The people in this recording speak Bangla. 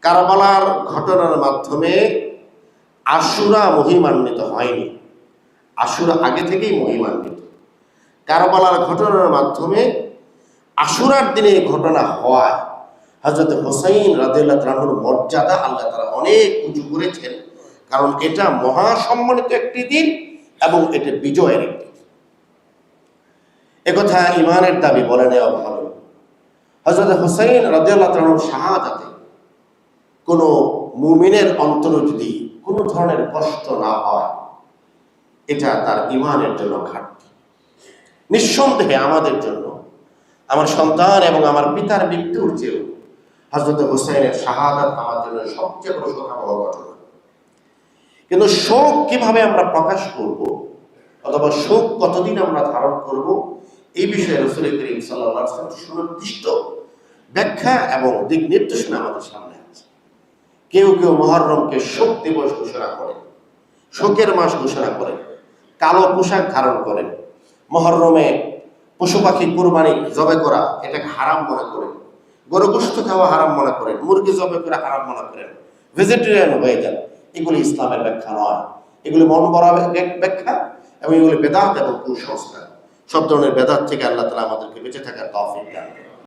কারবালার ঘটনার মাধ্যমে আশুরা মহিমান্বিত হয়নি, আশুরা আগে থেকেই মহিমান্বিত। কারবালার ঘটনার মাধ্যমে আশুরার দিনে ঘটনা হওয়ায় হযরত হুসাইন রাদিয়াল্লাহু তাআলার মর্যাদা আল্লাহ তাআলা অনেক উঁচু করেছেন, কারণ এটা মহাসম্মানিত একটি দিন এবং এটা বিজয়ের একটি দিন। একথা ইমানের দাবি বলে নেওয়া ভালো। হযরত হুসাইন রাদিয়াল্লাহু তাআলার শাহাদাতে কোনো মুমিনের অন্তরে যদি কোনো ধরনের কষ্ট না হয়, এটা তার ইমানের জন্য ঘাটতি। নিঃসন্দেহে আমাদের জন্য, আমার সন্তান এবং আমার পিতার মৃত্যুর চেয়েও হযরত হুসাইনের শাহাদাত আমার জন্য সবচেয়ে বড় শোকাবহ ঘটনা। কিন্তু শোক কিভাবে আমরা প্রকাশ করব অথবা শোক কতদিন আমরা ধারণ করব, এই বিষয়ে রাসূল করিম সাল্লাল্লাহু আলাইহি ওয়াসাল্লাম সুনির্দিষ্ট ব্যাখ্যা এবং দিক নির্দেশনা আমাদের সামনে আছে। কেউ কেউ মুহররমকে শোক দিবস ঘোষণা করেন, শোকের মাস ঘোষণা করেন, কালো পোশাক ধারণ করেন, মুহররমে পশু পাখি কুরবানি জবে করা এটাকে হারাম মনে করেন, গরু গোশত খাওয়া হারাম মনে করেন, মুরগি জবে করা হারাম মনে করেন, ভেজিটেরিয়ান হয়ে যান। এগুলি ইসলামের ব্যাখ্যা নয়, এগুলি মন গড়া ব্যাখ্যা এবং এগুলি বেদাত এবং কুসংস্কার। সব ধরনের বেদাত থেকে আল্লাহ তাআলা আমাদেরকে বেঁচে থাকার তৌফিক দান করেন।